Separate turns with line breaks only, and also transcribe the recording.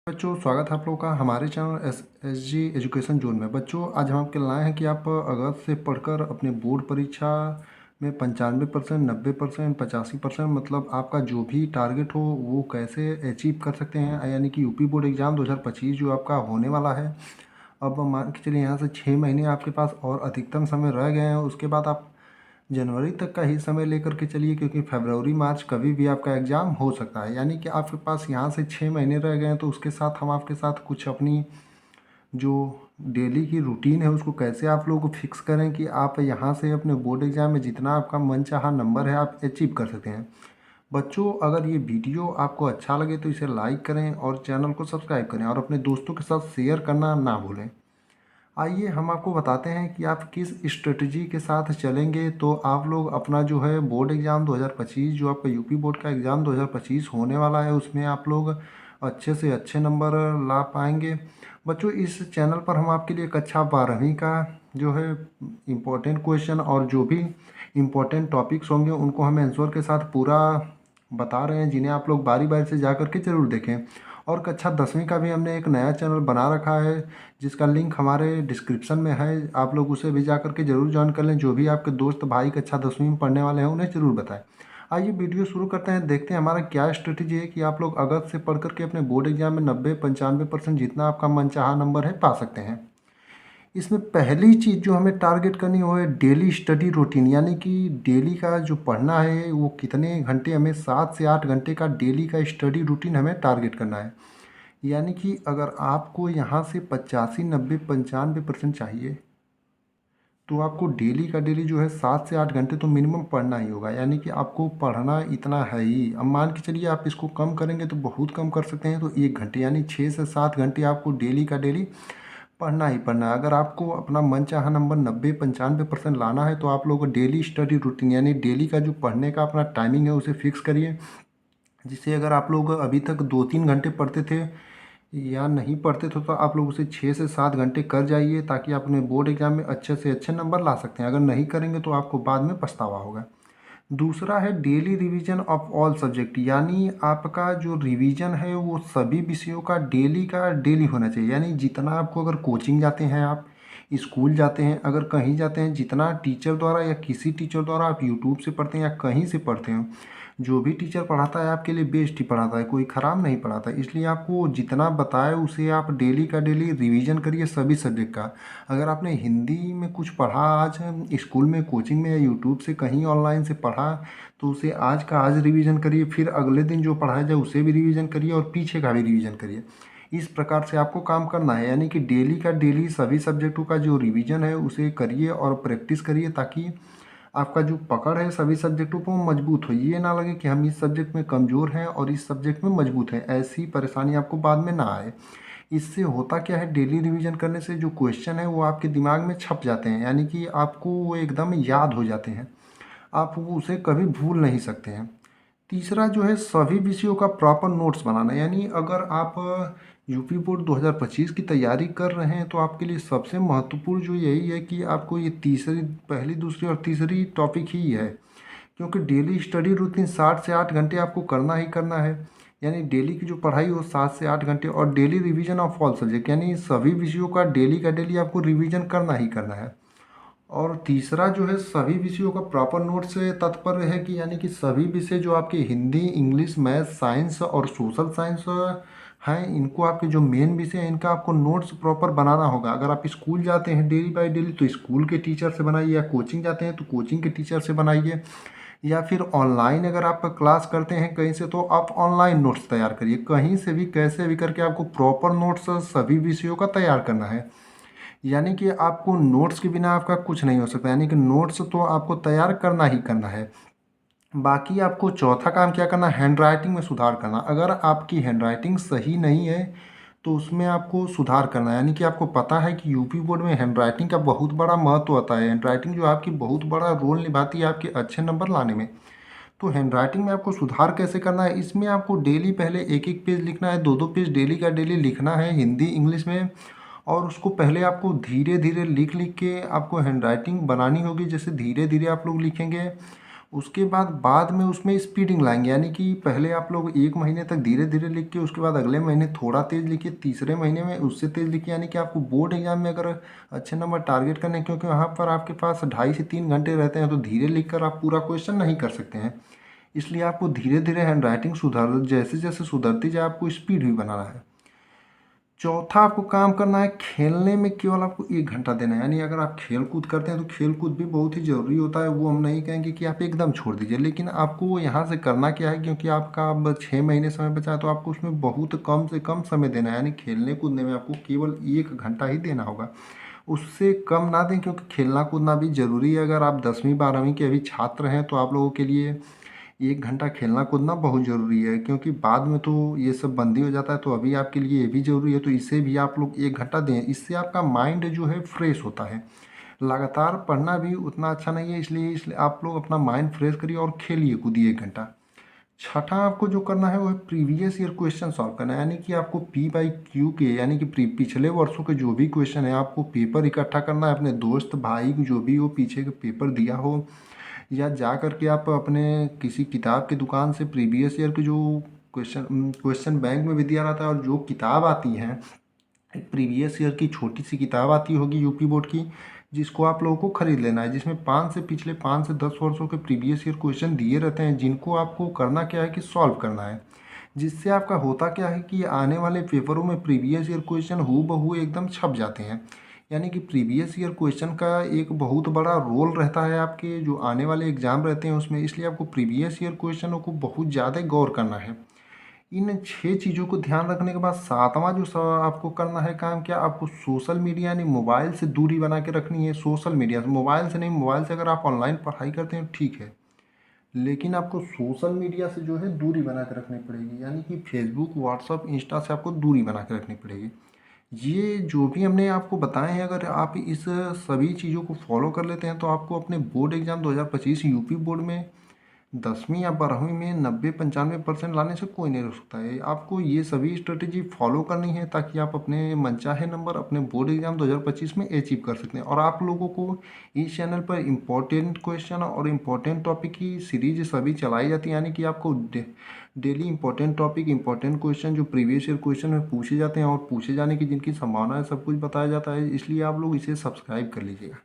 बच्चों, स्वागत है आप लोगों का हमारे channel S G education zone में। बच्चों, आज हम आपके लाए हैं कि आप अगस्त से पढ़कर अपने बोर्ड परीक्षा में 95%, 90%, 85% मतलब आपका जो भी टारगेट हो वो कैसे अचीव कर सकते हैं। यानी कि यूपी बोर्ड एग्ज़ाम 2025 जो आपका होने वाला है। अब मान के चलिए यहाँ से 6 महीने आपके पास और अधिकतम समय रह गए हैं। उसके बाद आप जनवरी तक का ही समय लेकर के चलिए, क्योंकि फरवरी मार्च कभी भी आपका एग्ज़ाम हो सकता है। यानी कि आपके पास यहाँ से 6 महीने रह गए हैं, तो उसके साथ हम आपके साथ कुछ अपनी जो डेली की रूटीन है उसको कैसे आप लोग फिक्स करें कि आप यहाँ से अपने बोर्ड एग्ज़ाम में जितना आपका मनचाहा नंबर है आप अचीव कर सकते हैं। बच्चों, अगर ये वीडियो आपको अच्छा लगे तो इसे लाइक करें और चैनल को सब्सक्राइब करें और अपने दोस्तों के साथ शेयर करना ना भूलें। आइए हम आपको बताते हैं कि आप किस स्ट्रेटजी के साथ चलेंगे तो आप लोग अपना जो है बोर्ड एग्ज़ाम 2025 जो आपका यूपी बोर्ड का एग्ज़ाम 2025 होने वाला है उसमें आप लोग अच्छे से अच्छे नंबर ला पाएंगे। बच्चों, इस चैनल पर हम आपके लिए कक्षा 12वीं का जो है इम्पोर्टेंट क्वेश्चन और जो भी इम्पोर्टेंट टॉपिक्स होंगे उनको हम आंसर के साथ पूरा बता रहे हैं, जिन्हें आप लोग बारी बारी से जा करके ज़रूर देखें। और कक्षा 10वीं का भी हमने एक नया चैनल बना रखा है जिसका लिंक हमारे डिस्क्रिप्शन में है। आप लोग उसे भी जा करके ज़रूर ज्वाइन कर लें। जो भी आपके दोस्त भाई कक्षा 10वीं में पढ़ने वाले हैं उन्हें ज़रूर बताएं। आइए वीडियो शुरू करते हैं, देखते हैं हमारा क्या स्ट्रेटजी है कि आप लोग अगस्त से पढ़ करके अपने बोर्ड एग्जाम में 90-95% जितना आपका मनचाहा नंबर है पा सकते हैं। इसमें पहली चीज़ जो हमें टारगेट करनी है वो है डेली स्टडी रूटीन। यानी कि डेली का जो पढ़ना है वो कितने घंटे, हमें 7 से 8 घंटे का डेली का स्टडी रूटीन हमें टारगेट करना है। यानी कि अगर आपको यहाँ से 85, 90, 95% चाहिए तो आपको डेली का डेली जो है 7 से 8 घंटे तो मिनिमम पढ़ना ही होगा। यानी कि आपको पढ़ना इतना है ही। अब मान के चलिए आप इसको कम करेंगे तो बहुत कम कर सकते हैं, तो 1 घंटे यानी 6 से 7 घंटे आपको डेली का डेली पढ़ना ही पढ़ना है। अगर आपको अपना मनचाहा नंबर 90-95% लाना है तो आप लोगों को डेली स्टडी रूटीन यानी डेली का जो पढ़ने का अपना टाइमिंग है उसे फिक्स करिए। जिससे अगर आप लोग अभी तक 2-3 घंटे पढ़ते थे या नहीं पढ़ते थे तो आप लोग उसे 6 से 7 घंटे कर जाइए, ताकि आप अपने बोर्ड एग्जाम में अच्छे से अच्छे नंबर ला सकते हैं। अगर नहीं करेंगे तो आपको बाद में पछतावा होगा। दूसरा है daily revision of all subject. यानी आपका जो रिवीजन है वो सभी विषयों का डेली होना चाहिए। यानी जितना आपको, अगर कोचिंग जाते हैं आप, स्कूल जाते हैं, अगर कहीं जाते हैं, जितना टीचर द्वारा या किसी टीचर द्वारा आप यूट्यूब से पढ़ते हैं या कहीं से पढ़ते हैं, जो भी टीचर पढ़ाता है आपके लिए बेस्ट ही पढ़ाता है, कोई ख़राब नहीं पढ़ाता है। इसलिए आपको जितना बताए उसे आप डेली का डेली रिवीजन करिए सभी सब्जेक्ट का। अगर आपने हिंदी में कुछ पढ़ा आज स्कूल में, कोचिंग में या यूट्यूब से कहीं ऑनलाइन से पढ़ा तो उसे आज का आज रिवीजन करिए। फिर अगले दिन जो पढ़ाया जाए उसे भी रिवीजन करिए और पीछे का भी रिवीजन करिए। इस प्रकार से आपको काम करना है। यानी कि डेली का डेली सभी सब्जेक्टों का जो रिवीजन है उसे करिए और प्रैक्टिस करिए, ताकि आपका जो पकड़ है सभी सब्जेक्टों पर मजबूत हो। ये ना लगे कि हम इस सब्जेक्ट में कमज़ोर हैं और इस सब्जेक्ट में मजबूत हैं, ऐसी परेशानी आपको बाद में ना आए। इससे होता क्या है, डेली रिवीजन करने से जो क्वेश्चन है वो आपके दिमाग में छप जाते हैं। यानी कि आपको वो एकदम याद हो जाते हैं, आप वो उसे कभी भूल नहीं सकते हैं। तीसरा जो है सभी विषयों का प्रॉपर नोट्स बनाना। यानी अगर आप यूपी बोर्ड 2025 की तैयारी कर रहे हैं तो आपके लिए सबसे महत्वपूर्ण जो यही है कि आपको ये तीसरी, पहली, दूसरी और तीसरी टॉपिक ही है। क्योंकि डेली स्टडी रूटीन 7 से 8 घंटे आपको करना ही करना है। यानी डेली की जो पढ़ाई हो 7 से 8 घंटे, और daily revision of all subject यानी सभी विषयों का डेली आपको रिवीजन करना ही करना है। और तीसरा जो है सभी विषयों का प्रॉपर नोट से तात्पर्य है कि यानी कि सभी विषय जो आपके हिंदी, इंग्लिश, मैथ, साइंस और सोशल साइंस हैं, इनको आपके जो मेन विषय हैं इनका आपको नोट्स प्रॉपर बनाना होगा। अगर आप स्कूल जाते हैं डेली बाय डेली तो स्कूल के टीचर से बनाइए, या कोचिंग जाते हैं तो कोचिंग के टीचर से बनाइए, या फिर ऑनलाइन अगर आप क्लास करते हैं कहीं से तो आप ऑनलाइन नोट्स तैयार करिए। कहीं से भी कैसे भी करके आपको प्रॉपर नोट्स सभी विषयों का तैयार करना है। यानी कि आपको नोट्स के बिना आपका कुछ नहीं हो सकता। यानी कि नोट्स तो आपको तैयार करना ही करना है। बाकी आपको चौथा काम क्या करना है, हैंड राइटिंग में सुधार करना। अगर आपकी हैंड राइटिंग सही नहीं है तो उसमें आपको सुधार करना है। यानी कि आपको पता है कि यूपी बोर्ड में हैंड राइटिंग का बहुत बड़ा महत्व होता है। हैंड राइटिंग जो आपकी बहुत बड़ा रोल निभाती है आपके अच्छे नंबर लाने में। तो हैंड राइटिंग में आपको सुधार कैसे करना है, इसमें आपको डेली पहले एक एक पेज लिखना है, दो दो पेज डेली का डेली लिखना है हिंदी इंग्लिश में। और उसको पहले आपको धीरे धीरे लिख लिख के आपको हैंड राइटिंग बनानी होगी। जैसे धीरे धीरे आप लोग लिखेंगे उसके बाद में उसमें स्पीडिंग लाएंगे, यानी कि पहले आप लोग 1 महीने तक धीरे धीरे लिख के उसके बाद अगले महीने थोड़ा तेज़ लिखिए, तीसरे महीने में उससे तेज़ लिखिए। यानी कि आपको बोर्ड एग्जाम में अगर अच्छे नंबर टारगेट करने हैं, क्योंकि वहाँ पर आपके पास 2.5 से 3 घंटे रहते हैं, तो धीरे लिख कर आप पूरा क्वेश्चन नहीं कर सकते हैं। इसलिए आपको धीरे धीरे हैंड राइटिंग सुधार, जैसे जैसे सुधरती जाए आपको स्पीड भी बनाना है। चौथा आपको काम करना है, खेलने में केवल आपको 1 घंटा देना है। यानी अगर आप खेल कूद करते हैं तो खेल कूद भी बहुत ही ज़रूरी होता है, वो हम नहीं कहेंगे कि आप एकदम छोड़ दीजिए, लेकिन आपको यहाँ से करना क्या है, क्योंकि आपका अब 6 महीने समय बचा है, तो आपको उसमें बहुत कम से कम समय देना है। यानी खेलने कूदने में आपको केवल 1 घंटा ही देना होगा, उससे कम ना दें, क्योंकि खेलना कूदना भी ज़रूरी है। अगर आप 10वीं 12वीं के अभी छात्र हैं तो आप लोगों के लिए 1 घंटा खेलना कूदना बहुत ज़रूरी है, क्योंकि बाद में तो ये सब बंदी हो जाता है, तो अभी आपके लिए ये भी ज़रूरी है, तो इसे भी आप लोग 1 घंटा दें। इससे आपका माइंड जो है फ्रेश होता है। लगातार पढ़ना भी उतना अच्छा नहीं है, इसलिए आप लोग अपना माइंड फ्रेश करिए और खेलिए कूदिए 1 घंटा। छठा आपको जो करना है वो है प्रीवियस ईयर क्वेश्चन सॉल्व करना है। यानी कि आपको P/Q के, यानी कि पिछले वर्षों के जो भी क्वेश्चन है आपको पेपर इकट्ठा करना है, अपने दोस्त भाई जो भी हो पीछे के पेपर दिया हो, या जा कर के आप अपने किसी किताब की दुकान से प्रीवियस ईयर के जो क्वेश्चन बैंक में भी दिया रहता है, और जो किताब आती हैं एक प्रीवियस ईयर की छोटी सी किताब आती होगी यूपी बोर्ड की, जिसको आप लोगों को खरीद लेना है, जिसमें पिछले 5 से 10 वर्षों के प्रीवियस ईयर क्वेश्चन दिए रहते हैं, जिनको आपको करना क्या है कि सॉल्व करना है। जिससे आपका होता क्या है कि आने वाले पेपरों में प्रीवियस ईयर क्वेश्चन हूबहू एकदम छप जाते हैं। यानी कि प्रीवियस ईयर क्वेश्चन का एक बहुत बड़ा रोल रहता है आपके जो आने वाले एग्ज़ाम रहते हैं उसमें, इसलिए आपको प्रीवियस ईयर क्वेश्चनों को बहुत ज़्यादा गौर करना है। इन 6 चीज़ों को ध्यान रखने के बाद सातवां जो आपको करना है काम, क्या आपको सोशल मीडिया यानी मोबाइल से दूरी बना के रखनी है। सोशल मीडिया से, मोबाइल से नहीं, मोबाइल से अगर आप ऑनलाइन पढ़ाई करते हैं ठीक है, लेकिन आपको सोशल मीडिया से जो है दूरी बना के रखनी पड़ेगी। यानी कि फेसबुक, व्हाट्सअप, इंस्टा से आपको दूरी बना के रखनी पड़ेगी। ये जो भी हमने आपको बताए हैं, अगर आप इस सभी चीज़ों को फॉलो कर लेते हैं तो आपको अपने बोर्ड एग्ज़ाम 2025 यूपी बोर्ड में 10वीं या 12वीं में 90-95% लाने से कोई नहीं रोक सकता है। आपको ये सभी स्ट्रेटेजी फॉलो करनी है, ताकि आप अपने मनचाहे नंबर अपने बोर्ड एग्जाम 2025 में अचीव कर सकते हैं। और आप लोगों को इस चैनल पर इम्पोर्टेंट क्वेश्चन और इम्पोर्टेंट टॉपिक की सीरीज सभी चलाई जाती है। यानी कि आपको daily important topic, important question जो प्रीवियस ईयर क्वेश्चन में पूछे जाते हैं और पूछे जाने की जिनकी संभावना है, सब कुछ बताया जाता है। इसलिए आप लोग इसे सब्सक्राइब कर लीजिएगा।